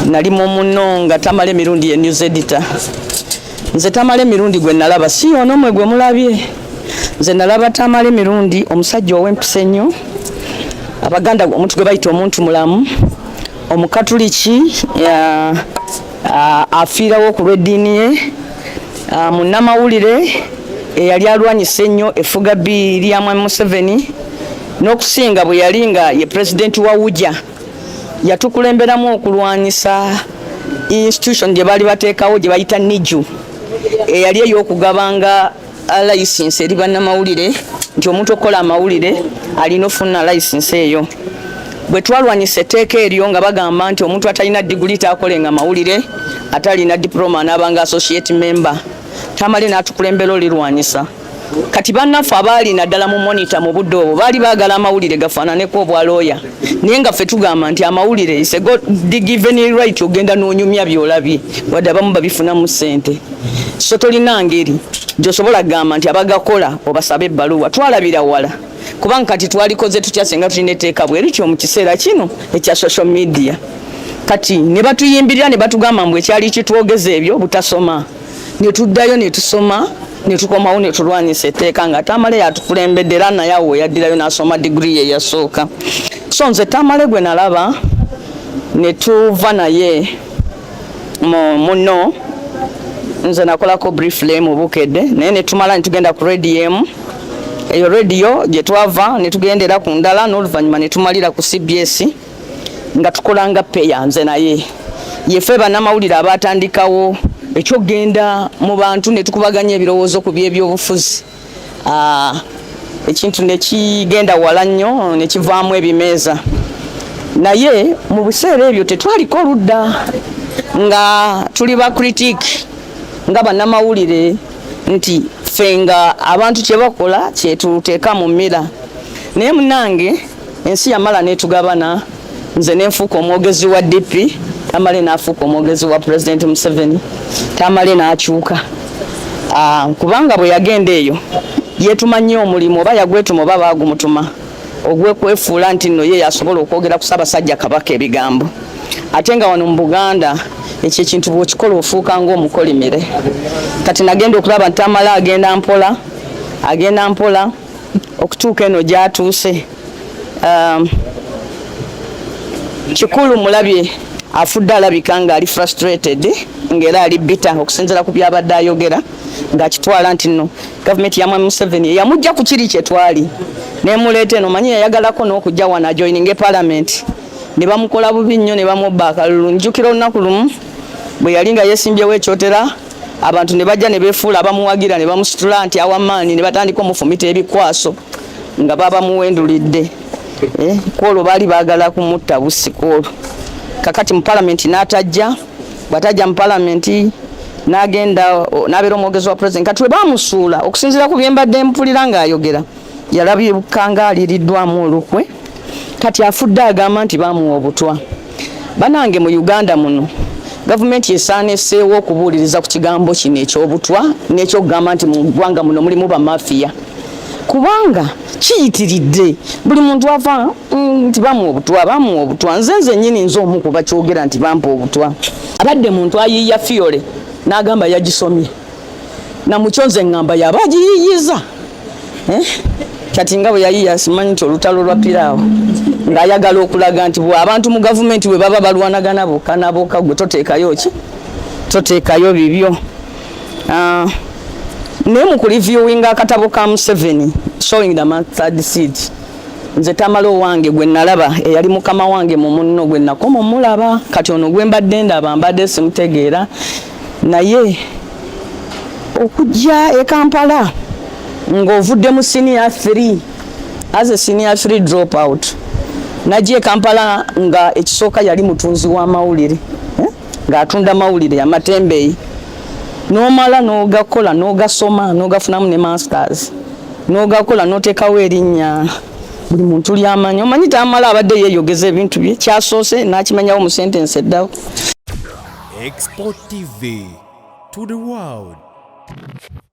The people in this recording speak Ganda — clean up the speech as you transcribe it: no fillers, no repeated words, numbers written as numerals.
nali muno nga Tamale Mirundi ye news editor. Nze Tamale Mirundi gwe nalaba si ono mwe gwe mulabye. Nze nalaba Tamale Mirundi omusajja ow'empisa ennyo. Abaganda omuntu gwe bayita omuntu mulamu. Omukatuliki afiirawo ku lw'eddiini ye. Munnamawulire eyali alwanyisa ennyo effuga bbi lya Mwami Museveni n'okusinga bwe yali nga ye pulezidenti wa Uja. Yatukulemberamu okulwanyisa institution gye baali bateekawo gye bayita NIJU eyali ey'okugabanga license eri bannamawulire nti omuntu okukola amawulire alina ofuna license eyo. Bwe twalwanyisa etteeka eryo nga bagamba nti omuntu atalina diguli taakolenga amawulire atalina diploma n'abanga associate member. Tamale n'atukulembera olirwanyisa. Kati bannaffe abaali naddala mu monitor mu budde obwo baali baagala amawulire gafaananeko obwalooya naye nga ffe tugamba nti amawulire is a God given right ogenda n'onyumya by'olabye wadde abamu babifunamu ssente. So tolina ngeri gy'osobola kugamba nti abagakola obasabe ebbaluwa twalabira wala kubanga kati twalikoze tutya singa tulina etteeka bwerityo mu kiseera kino ekya social media. Kati ne batuyimbirira ne batugamba mbu ekyali kitwogeza ebyo butasoma ne tuddayo ne tusoma ne tukomawo ne tulwanyisa etteeka nga Tamale yatukulembedde era naye awo yaddirayo n'asoma diguli ye yasooka. So nze Tamale gwe nalaba ne tuva naye muno nze nakolako briefly mu Bukedde naye ne tumala ne tugenda ku radio eyo radio gye twava ne tugendera ku ndala n'oluvannyuma ne tumalira ku CBS nga tukolanga peya nze naye yefe bannamawulire abatandikawo ekyogenda mu bantu ne tukubaganya ebirowoozo ku by'ebyobufuzi. Ekintu ne kigenda wala nnyo ne kivaamu ebimeeza naye mu biseera ebyo tetwaliko ludda nga tuli ba critique nga bannamawulire nti ffe nga abantu kye bakola kye tuteeka mu mmira. Naye munange ensi yamala netugabana nze nenfuuka omwogezi wa DP Tamale n'afuuka omwogezi wa President Museveni. Tamale n'akyuka kubanga bwe yagenda eyo yetumanye omulimu oba yagwetuma oba baagumutuma ogwekwefuula nti nno ye yasobola okwogera ku Ssaabasajja Kabaka ebigambo. Ate nga wano mu Buganda ekyo ekintu bw'okikola ofuuka ng'omukolimire. Kati nagenda okulaba Tamale agenda mpola okutuuka eno gy'atuuse. Kikulu mulabye afudde alabika nga ali frustrated ng'era ali bitter okusinziira ku byabadde ayogera ng'akitwala nti nno gavumenti ya Mwami Museveni yamujja ku kiri kye twali n'emuleeta eno manyi yayagalako n'okujja wano ajoyininge parliament ne bamukola bubi nnyo ne bamubba akalulu. Njukira olunaku lumu bwe yali nga yeesimbyewo ekyotera abantu ne bajja ne beefuula abamuwagira ne bamusitula nti awamaanyi ne batandika omufumita ebikwaso nga baba muwendulidde. Kwolwo baali baagala kumutta busikolo. Kakati mu parliament n'atajja bw'atajja mu parliament n'agenda n'abeera omwogezi wa president. Kati we baamusuula okusinziira ku bye mbadde mpulira ng'ayogera yalabibuka ng'aliriddwamu olukwe. Kati afudde agamba nti baamuwa obutwa. Banange mu Uganda muno gavumenti esaana esseewo okubuuliriza ku kigambo kino eky'obutwa n'ekyokugamba nti mu ggwanga muno mulimu bamafiya kubanga kiyitiridde buli muntu ava nti bamuwa obutwa. Nze nnyini nze omu ku bakyogera nti bampa obutwa. Abadde muntu ayiiya Fiole n'agamba yagisomye namukyo nze ngamba yaba agiyiiyiza. Kati nga bwe yayiiya simanyi nti olutalo lwa Piraawo ng'ayagala okulaga nti abantu mu gavumenti bwe baba balwanagana bokka na bokka gwe toteekayo bibyo. Naye mu kuliviewinga akatabo ka Museveni showing the third seed nze Tamale owange gwe nalaba eyali mukama wange mu munno gwe nakoma omulaba. Kati ono gwe mbadde ndaba mbadde simutegeera naye okujja e Kampala ng'ovudde mu senior 3 as a senior 3 drop out najja e Kampala nga ekisooka yali mutunzi w'amawulire ng'atunda mawulire amatembeeyi n'omala n'ogakola n'ogasoma n'ogafunamu ne masters n'ogakola n'oteekawo erinnya buli muntu lyamanyi. Omanyi Tamale abadde yeeyogeza ebintu bye kyasoose n'akimanyawo mu sentensi eddawo. Export TV to the world.